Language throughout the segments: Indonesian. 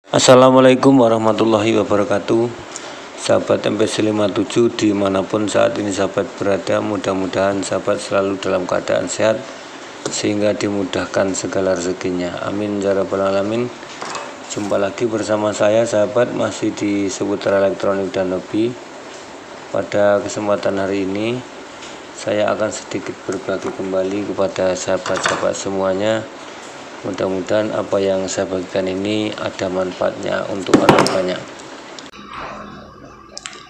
Assalamualaikum warahmatullahi wabarakatuh. Sahabat MP57 dimanapun saat ini sahabat berada, mudah-mudahan sahabat selalu dalam keadaan sehat sehingga dimudahkan segala rezekinya, amin ya rabbal alamin. Jumpa lagi bersama saya sahabat, masih di seputar elektronik dan hobi. Pada kesempatan hari ini saya akan sedikit berbagi kembali kepada sahabat-sahabat semuanya. Mudah-mudahan apa yang saya bagikan ini ada manfaatnya untuk orang banyak.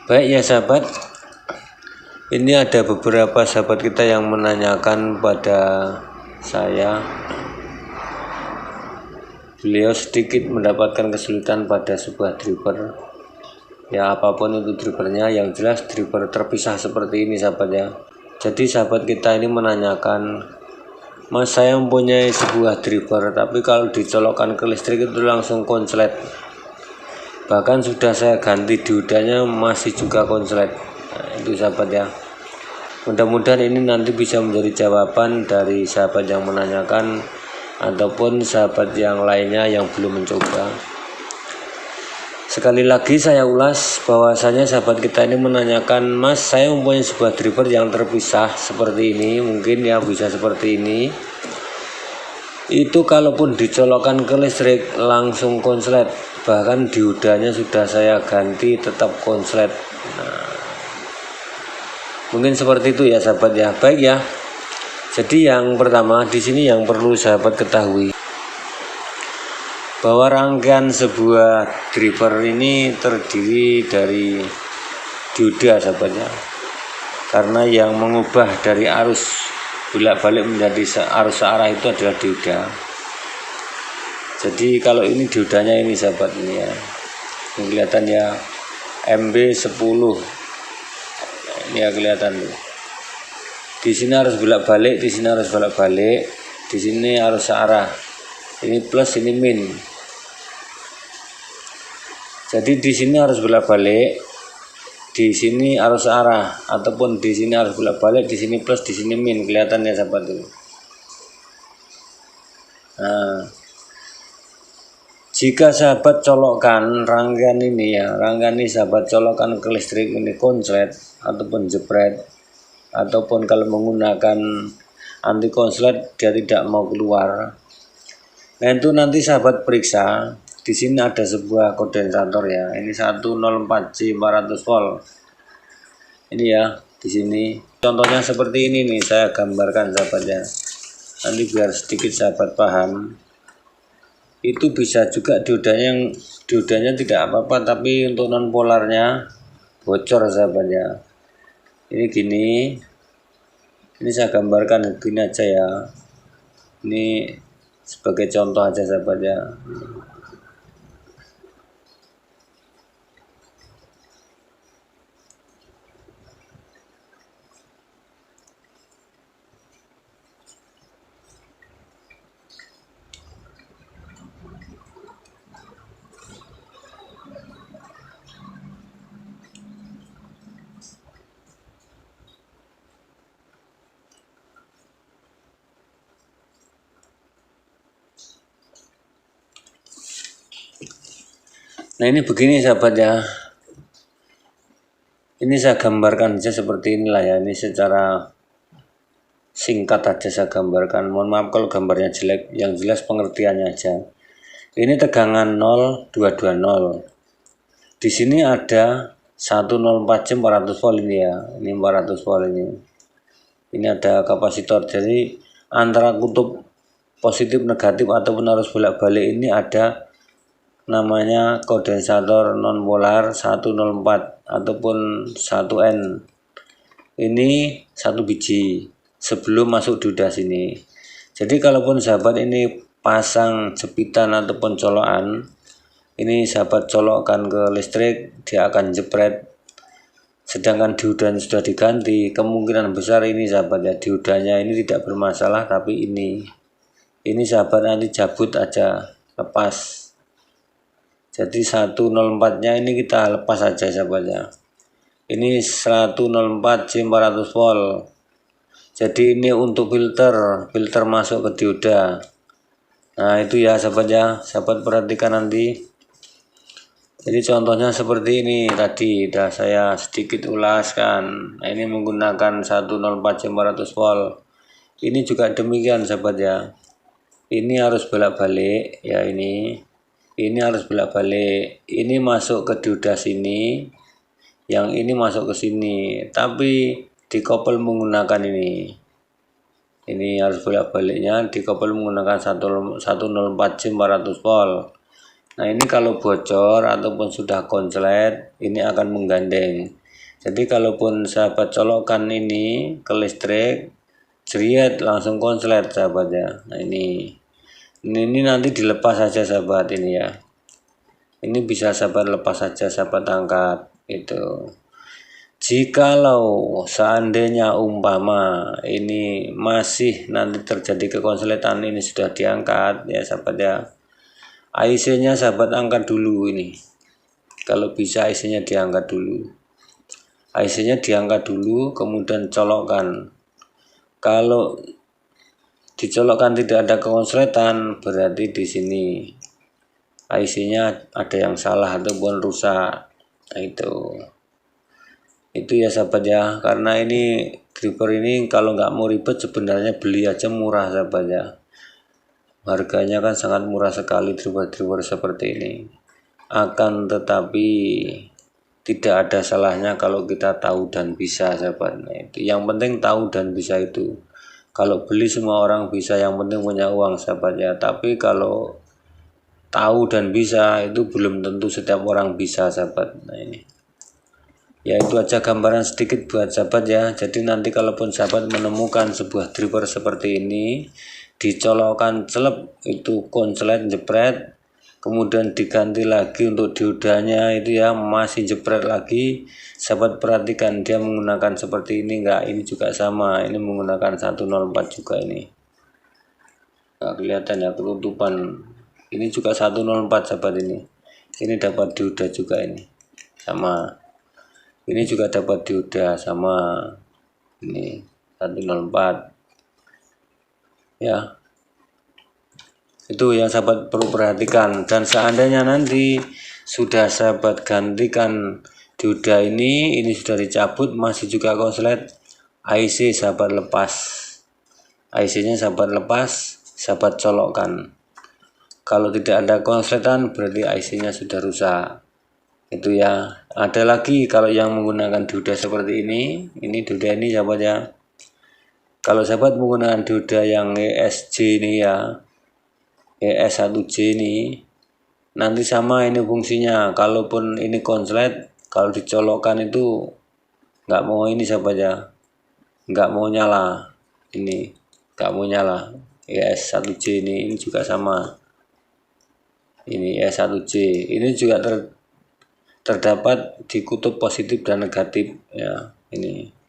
Baik ya sahabat, ini ada beberapa sahabat kita yang menanyakan pada saya. Beliau sedikit mendapatkan kesulitan pada sebuah dripper. Ya apapun itu drippernya, yang jelas dripper terpisah seperti ini sahabat ya. Jadi sahabat kita ini menanyakan, Mas, saya mempunyai sebuah dripper, tapi kalau dicolokkan ke listrik itu langsung konslet. Bahkan sudah saya ganti diodanya masih juga konslet. Nah, itu sahabat ya. Mudah-mudahan ini nanti bisa menjadi jawaban dari sahabat yang menanyakan ataupun sahabat yang lainnya yang belum mencoba. Sekali lagi saya ulas bahwasanya sahabat kita ini menanyakan, Mas, saya mempunyai sebuah dripper yang terpisah seperti ini, mungkin ya bisa seperti ini. Itu kalaupun dicolokkan ke listrik langsung konslet, bahkan diodanya sudah saya ganti tetap konslet. Nah, mungkin seperti itu ya sahabat ya. Baik ya. Jadi yang pertama di sini yang perlu sahabat ketahui, bahwa rangkaian sebuah dripper ini terdiri dari dioda sahabatnya, karena yang mengubah dari arus bolak-balik menjadi arus searah itu adalah dioda. Jadi kalau ini diodanya ini sahabat ini ya, ini kelihatan ya, MB10 ini ya kelihatan tuh. Di sini harus bolak-balik, di sini harus bolak-balik, di sini harus searah. Ini plus, ini min. Jadi di sini harus bolak-balik, di sini harus arah, ataupun di sini harus bolak-balik, di sini plus, di sini min, kelihatan ya sahabat itu. Nah, jika sahabat colokkan rangkaian ini ya, rangkaian ini sahabat colokkan ke listrik ini konslet ataupun jepret, ataupun kalau menggunakan anti konslet dia tidak mau keluar. Nah itu nanti sahabat periksa. Di sini ada sebuah kondensator ya. Ini 104J 400 volt. Ini ya, di sini. Contohnya seperti ini nih, saya gambarkan sahabat ya. Nanti biar sedikit sahabat paham. Itu bisa juga diodanya tidak apa-apa, tapi untuk non polarnya bocor sahabat ya. Ini gini. Ini saya gambarkan begini aja ya. Ini sebagai contoh aja sahabat ya. Nah ini begini sahabat ya. Ini saya gambarkan aja seperti inilah ya. Ini secara singkat aja saya gambarkan. Mohon maaf kalau gambarnya jelek. Yang jelas pengertiannya aja. Ini tegangan 0220. Di sini ada 104 400 volt ini ya. Ini 400 volt ini. Ini ada kapasitor. Jadi antara kutub positif negatif ataupun arus bolak-balik ini ada namanya kondensator non polar 104 ataupun 1N. Ini satu biji sebelum masuk dioda sini. Jadi kalaupun sahabat ini pasang jepitan ataupun colokan, ini sahabat colokkan ke listrik, dia akan jepret. Sedangkan diodanya sudah diganti, kemungkinan besar ini sahabat ya, diodanya ini tidak bermasalah, tapi ini sahabat nanti cabut aja, lepas. Jadi 104-nya ini kita lepas aja sahabat ya. Ini 104J 400 volt. Jadi ini untuk filter masuk ke dioda. Nah itu ya sahabat ya, sahabat perhatikan nanti. Jadi contohnya seperti ini tadi sudah saya sedikit ulaskan. Nah, ini menggunakan 104/500 volt. Ini juga demikian sahabat ya. Ini harus bolak-balik ya, ini harus bolak-balik. Ini masuk ke dioda sini, yang ini masuk ke sini, tapi dikopel menggunakan ini. Ini harus bolak-baliknya dikopel menggunakan 104/500 volt. Nah, ini kalau bocor ataupun sudah konslet, ini akan menggandeng. Jadi kalaupun sahabat colokkan ini ke listrik, jeriet langsung konslet sahabat ya. Nah, ini nanti dilepas saja sahabat ini ya. Ini bisa sahabat lepas saja, sahabat angkat itu. Jikalau seandainya umpama ini masih nanti terjadi kekonsletan, ini sudah diangkat ya sahabat ya. IC-nya sahabat angkat dulu ini. Kalau bisa IC-nya diangkat dulu. IC-nya diangkat dulu, kemudian colokkan. Kalau dicolokkan tidak ada kekonsletan, berarti di sini IC-nya ada yang salah ataupun rusak. Nah, itu ya sahabat ya. Karena ini driver ini kalau nggak mau ribet sebenarnya beli aja murah sahabat ya. Harganya kan sangat murah sekali driver-driver seperti ini. Akan tetapi tidak ada salahnya kalau kita tahu dan bisa sahabat. Nah, itu yang penting tahu dan bisa itu. Kalau beli semua orang bisa, yang penting punya uang sahabat ya. Tapi kalau tahu dan bisa itu belum tentu setiap orang bisa sahabat. Nah, ini ya itu aja gambaran sedikit buat sahabat ya. Jadi nanti kalaupun sahabat menemukan sebuah driver seperti ini, dicolokkan celep itu konslet jepret, kemudian diganti lagi untuk diodanya itu ya masih jepret lagi, sahabat perhatikan dia menggunakan seperti ini enggak. Ini juga sama, ini menggunakan 104 juga ini. Enggak kelihatan ya ketutupan. Ini juga 104 sahabat ini. Ini dapat dioda juga ini. Sama. Ini juga dapat dioda sama. Ini 104. Ya. Itu yang sahabat perlu perhatikan. Dan seandainya nanti sudah sahabat gantikan dioda ini sudah dicabut masih juga konslet, IC sahabat lepas. IC-nya sahabat lepas, sahabat colokkan. Kalau tidak ada konsletan berarti IC-nya sudah rusak. Itu ya. Ada lagi kalau yang menggunakan dioda seperti ini dioda ini sahabat ya. Kalau sahabat menggunakan dioda yang ESJ ini ya, ES1J ini nanti sama ini fungsinya. Kalaupun ini konslet, kalau dicolokkan itu nggak mau ini sahabat ya, nggak mau nyala. Ini nggak mau nyala. ES1J ini juga sama. Ini ES1J ini juga terdapat di kutub positif dan negatif ya. Ini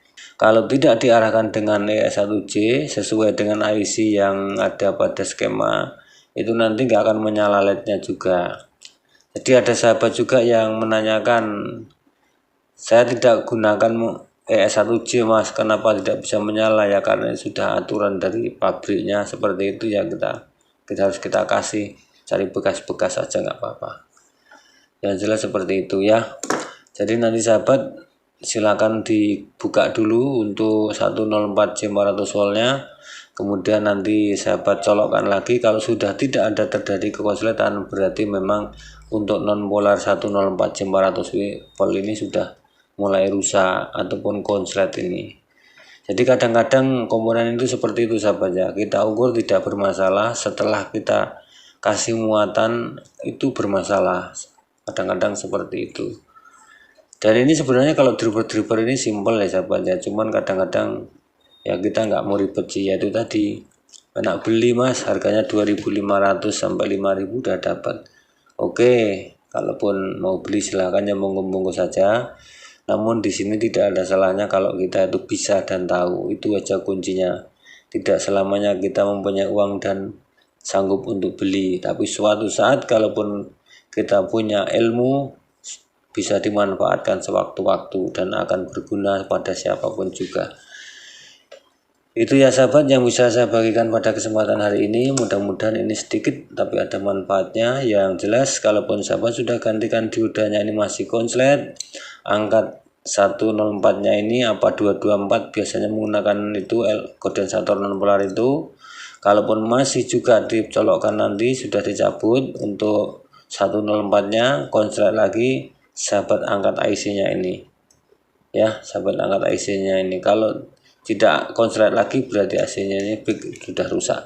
kalau tidak diarahkan dengan ES1J sesuai dengan IC yang ada pada skema, itu nanti nggak akan menyala LED-nya juga. Jadi ada sahabat juga yang menanyakan, saya tidak gunakan ES1J mas, kenapa tidak bisa menyala? Ya karena sudah aturan dari pabriknya seperti itu ya, kita harus kita kasih, cari bekas-bekas saja nggak apa-apa. Yang jelas seperti itu ya. Jadi nanti sahabat silakan dibuka dulu untuk 104/500 voltnya, kemudian nanti sahabat colokkan lagi. Kalau sudah tidak ada terjadi kekonsletan berarti memang untuk non polar 104/500 volt ini sudah mulai rusak ataupun konslet ini. Jadi kadang-kadang komponen itu seperti itu sahabat ya, kita ukur tidak bermasalah, setelah kita kasih muatan itu bermasalah, kadang-kadang seperti itu. Dan ini sebenarnya kalau driver-driver ini simple ya sahabat ya, cuman kadang-kadang ya kita nggak mau ribet sih, yaitu tadi enak beli mas, harganya 2.500 sampai 5.000 udah dapat. Oke, kalaupun mau beli silahkan ya, monggo-monggo saja. Namun di sini tidak ada salahnya kalau kita itu bisa dan tahu, itu aja kuncinya. Tidak selamanya kita mempunyai uang dan sanggup untuk beli, tapi suatu saat kalaupun kita punya ilmu bisa dimanfaatkan sewaktu-waktu dan akan berguna pada siapapun juga. Itu ya sahabat yang bisa saya bagikan pada kesempatan hari ini. Mudah-mudahan ini sedikit tapi ada manfaatnya. Yang jelas kalaupun sahabat sudah gantikan diodanya ini masih konslet, angkat 104-nya ini apa 224 biasanya menggunakan itu kondensator non polar itu. Kalaupun masih juga dicolokkan nanti sudah dicabut untuk 104-nya konslet lagi, sahabat angkat IC-nya ini. Ya, sahabat angkat IC-nya ini. Kalau tidak konslet lagi berarti AC-nya ini sudah rusak.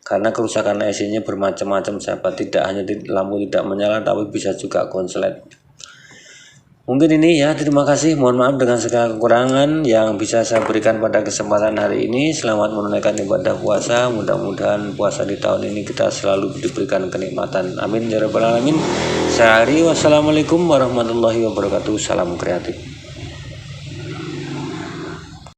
Karena kerusakan AC-nya bermacam-macam sahabat, tidak hanya lampu tidak menyala tapi bisa juga konslet. Mungkin ini ya, terima kasih, mohon maaf dengan segala kekurangan yang bisa saya berikan pada kesempatan hari ini. Selamat menunaikan ibadah puasa, mudah-mudahan puasa di tahun ini kita selalu diberikan kenikmatan, amin ya rabbal alamin. Saya Ari, wassalamualaikum warahmatullahi wabarakatuh, salam kreatif.